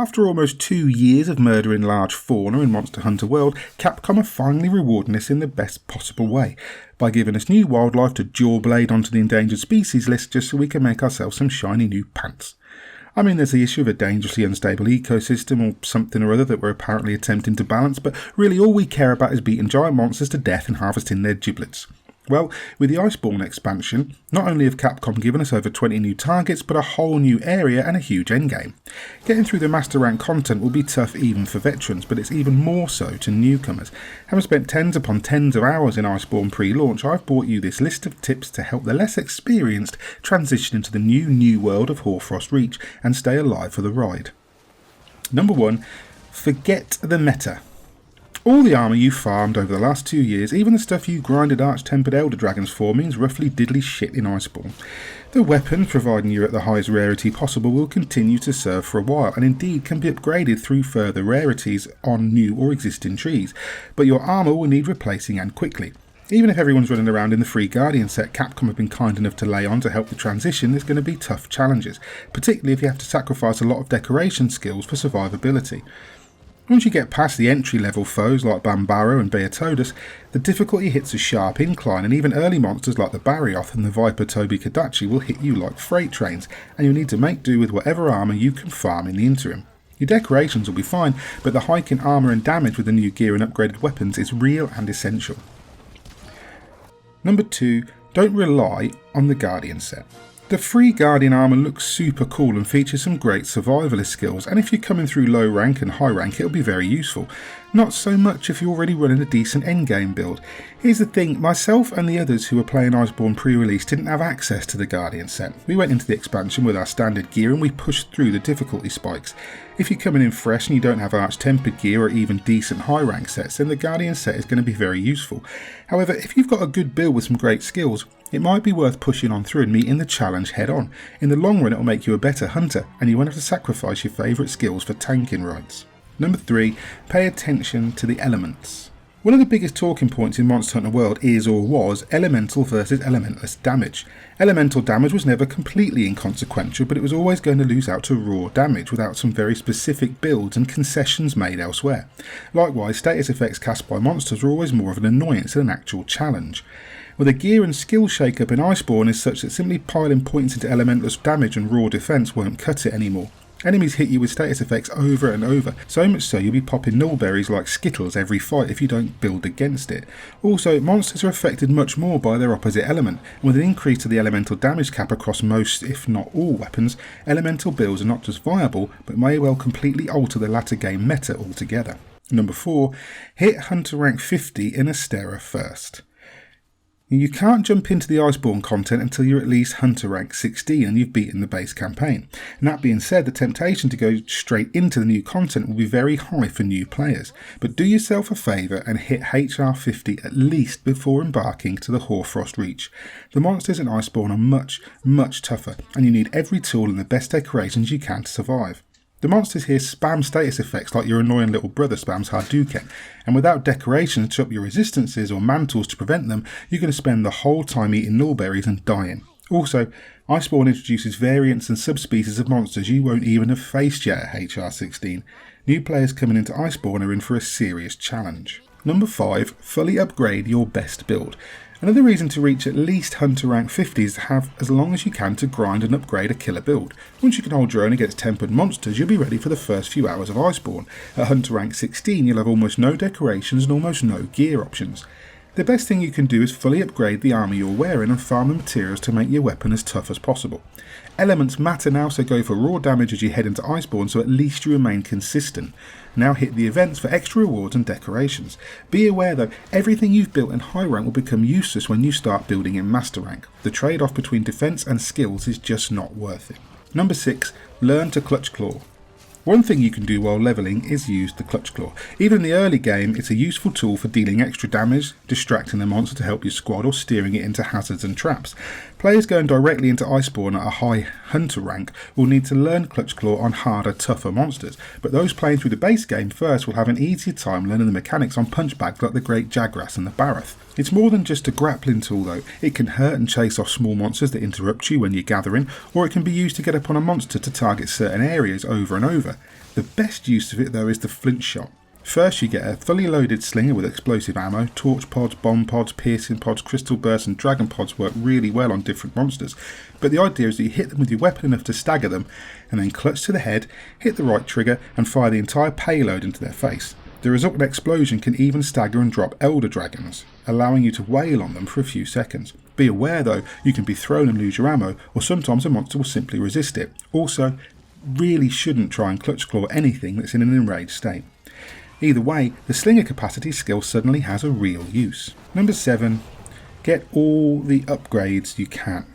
After almost 2 years of murdering large fauna in Monster Hunter World, Capcom are finally rewarding us in the best possible way, by giving us new wildlife to jawblade onto the endangered species list just so we can make ourselves some shiny new pants. I mean, there's the issue of a dangerously unstable ecosystem or something or other that we're apparently attempting to balance, but really all we care about is beating giant monsters to death and harvesting their giblets. Well, with the Iceborne expansion, not only have Capcom given us over 20 new targets, but a whole new area and a huge endgame. Getting through the Master Rank content will be tough even for veterans, but it's even more so to newcomers. Having spent tens upon tens of hours in Iceborne pre-launch, I've brought you this list of tips to help the less experienced transition into the new world of Hoarfrost Reach and stay alive for the ride. Number 1. Forget the meta. All the armour you farmed over the last 2 years, even the stuff you grinded Arch-Tempered Elder Dragons for, means roughly diddly shit in Iceborne. The weapons, providing you're at the highest rarity possible, will continue to serve for a while, and indeed can be upgraded through further rarities on new or existing trees, but your armour will need replacing and quickly. Even if everyone's running around in the free Guardian set Capcom have been kind enough to lay on to help the transition, there's going to be tough challenges, particularly if you have to sacrifice a lot of decoration skills for survivability. Once you get past the entry-level foes like Bambaro and Beatodus, the difficulty hits a sharp incline, and even early monsters like the Barioth and the Viper Tobi Kadachi will hit you like freight trains, and you'll need to make do with whatever armour you can farm in the interim. Your decorations will be fine, but the hike in armour and damage with the new gear and upgraded weapons is real and essential. Number 2. Don't rely on the Guardian set. The free Guardian armour looks super cool and features some great survivalist skills, and if you're coming through low rank and high rank it'll be very useful. Not so much if you're already running a decent endgame build. Here's the thing, myself and the others who were playing Iceborne pre-release didn't have access to the Guardian set. We went into the expansion with our standard gear and we pushed through the difficulty spikes. If you're coming in fresh and you don't have Arch-Tempered gear or even decent high rank sets, then the Guardian set is going to be very useful. However, if you've got a good build with some great skills, it might be worth pushing on through and meeting the challenge head on. In the long run it will make you a better hunter, and you won't have to sacrifice your favourite skills for tanking rights. Number 3. Pay attention to the elements. One of the biggest talking points in Monster Hunter World is, or was, elemental versus elementless damage. Elemental damage was never completely inconsequential, but it was always going to lose out to raw damage without some very specific builds and concessions made elsewhere. Likewise, status effects cast by monsters were always more of an annoyance than an actual challenge. Well, the gear and skill shake-up in Iceborne is such that simply piling points into elementless damage and raw defence won't cut it anymore. Enemies hit you with status effects over and over, so much so you'll be popping nullberries like Skittles every fight if you don't build against it. Also, monsters are affected much more by their opposite element, and with an increase to the elemental damage cap across most, if not all weapons, elemental builds are not just viable, but may well completely alter the latter game meta altogether. Number 4. Hit Hunter rank 50 in Astera first. You can't jump into the Iceborne content until you're at least Hunter rank 16 and you've beaten the base campaign. And that being said, the temptation to go straight into the new content will be very high for new players. But do yourself a favour and hit HR 50 at least before embarking to the Hoarfrost Reach. The monsters in Iceborne are much tougher, and you need every tool and the best decorations you can to survive. The monsters here spam status effects like your annoying little brother spams Hadouken, and without decorations to up your resistances or mantles to prevent them, you're going to spend the whole time eating nullberries and dying. Also, Iceborne introduces variants and subspecies of monsters you won't even have faced yet at HR 16. New players coming into Iceborne are in for a serious challenge. Number 5. Fully upgrade your best build. Another reason to reach at least Hunter rank 50 is to have as long as you can to grind and upgrade a killer build. Once you can hold your own against tempered monsters, you'll be ready for the first few hours of Iceborne. At Hunter rank 16 you'll have almost no decorations and almost no gear options. The best thing you can do is fully upgrade the armour you're wearing and farm the materials to make your weapon as tough as possible. Elements matter now, so go for raw damage as you head into Iceborne so at least you remain consistent. Now hit the events for extra rewards and decorations. Be aware though, everything you've built in high rank will become useless when you start building in master rank. The trade-off between defence and skills is just not worth it. Number 6. Learn to Clutch Claw. One thing you can do while levelling is use the Clutch Claw. Even in the early game, it's a useful tool for dealing extra damage, distracting the monster to help your squad, or steering it into hazards and traps. Players going directly into Iceborne at a high Hunter rank will need to learn Clutch Claw on harder, tougher monsters, but those playing through the base game first will have an easier time learning the mechanics on punchbags like the Great Jagras and the Barioth. It's more than just a grappling tool though. It can hurt and chase off small monsters that interrupt you when you're gathering, or it can be used to get up on a monster to target certain areas over and over, over. The best use of it though is the Flint Shot. First you get a fully loaded slinger with explosive ammo. Torch pods, bomb pods, piercing pods, crystal bursts and dragon pods work really well on different monsters, but the idea is that you hit them with your weapon enough to stagger them, and then clutch to the head, hit the right trigger and fire the entire payload into their face. The resultant explosion can even stagger and drop elder dragons, allowing you to wail on them for a few seconds. Be aware though, you can be thrown and lose your ammo, or sometimes a monster will simply resist it. Also, really shouldn't try and clutch claw anything that's in an enraged state. Either way, the slinger capacity skill suddenly has a real use. Number 7. Get all the upgrades you can.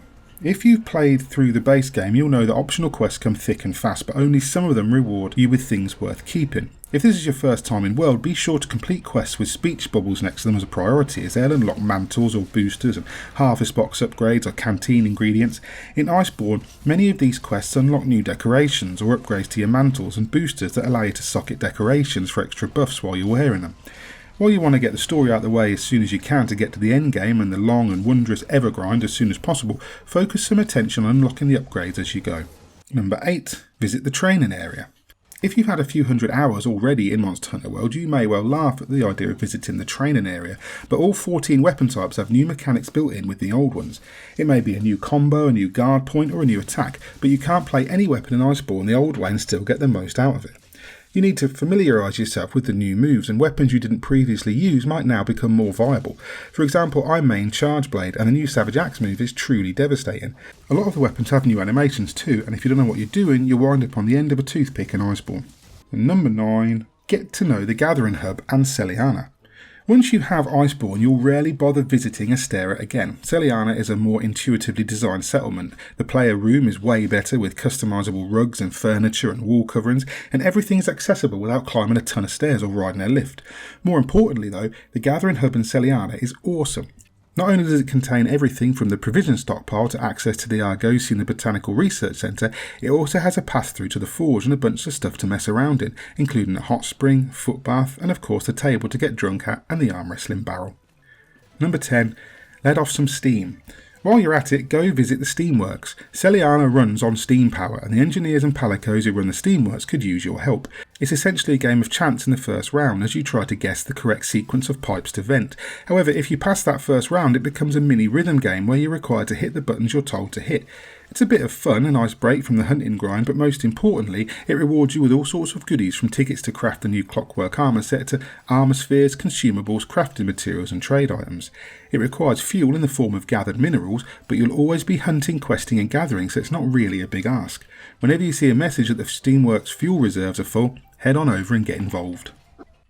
If you've played through the base game, you'll know that optional quests come thick and fast, but only some of them reward you with things worth keeping. If this is your first time in World, be sure to complete quests with speech bubbles next to them as a priority, as they'll unlock mantles or boosters and harvest box upgrades or canteen ingredients. In Iceborne, many of these quests unlock new decorations or upgrades to your mantles and boosters that allow you to socket decorations for extra buffs while you're wearing them. While you want to get the story out of the way as soon as you can to get to the end game and the long and wondrous Evergrind as soon as possible, focus some attention on unlocking the upgrades as you go. Number 8. Visit the training area. If you've had a few hundred hours already in Monster Hunter World, you may well laugh at the idea of visiting the training area, but all 14 weapon types have new mechanics built in with the old ones. It may be a new combo, a new guard point or a new attack, but you can't play any weapon in Iceborne the old way and still get the most out of it. You need to familiarise yourself with the new moves, and weapons you didn't previously use might now become more viable. For example, I main Charge Blade, and the new Savage Axe move is truly devastating. A lot of the weapons have new animations too, and if you don't know what you're doing, you'll wind up on the end of a toothpick in Iceborne. And number 9. Get to know the Gathering Hub and Celiana. Once you have Iceborne, you'll rarely bother visiting Astera again. Celiana is a more intuitively designed settlement. The player room is way better with customisable rugs and furniture and wall coverings, and everything's accessible without climbing a ton of stairs or riding a lift. More importantly though, the Gathering Hub in Celiana is awesome. Not only does it contain everything from the provision stockpile to access to the Argosy and the Botanical Research Centre, it also has a path through to the Forge and a bunch of stuff to mess around in, including a hot spring, foot bath, and of course the table to get drunk at and the arm wrestling barrel. Number 10. Let off some steam. While you're at it, go visit the Steamworks. Celiana runs on steam power, and the engineers and palicos who run the Steamworks could use your help. It's essentially a game of chance in the first round as you try to guess the correct sequence of pipes to vent. However, if you pass that first round, it becomes a mini rhythm game where you're required to hit the buttons you're told to hit. It's a bit of fun, a nice break from the hunting grind, but most importantly, it rewards you with all sorts of goodies, from tickets to craft the new Clockwork armour set to armour spheres, consumables, crafting materials and trade items. It requires fuel in the form of gathered minerals, but you'll always be hunting, questing and gathering, so it's not really a big ask. Whenever you see a message that the Steamworks fuel reserves are full, head on over and get involved.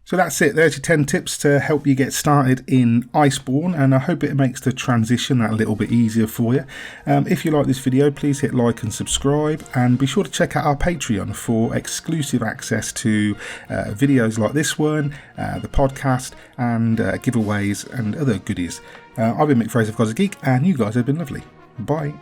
So that's it. There's your 10 tips to help you get started in Iceborne, and I hope it makes the transition that little bit easier for you. If you like this video, please hit like and subscribe, and be sure to check out our Patreon for exclusive access to videos like this one, the podcast, and giveaways and other goodies. I've been Mick F of Geek, and you guys have been lovely. Bye.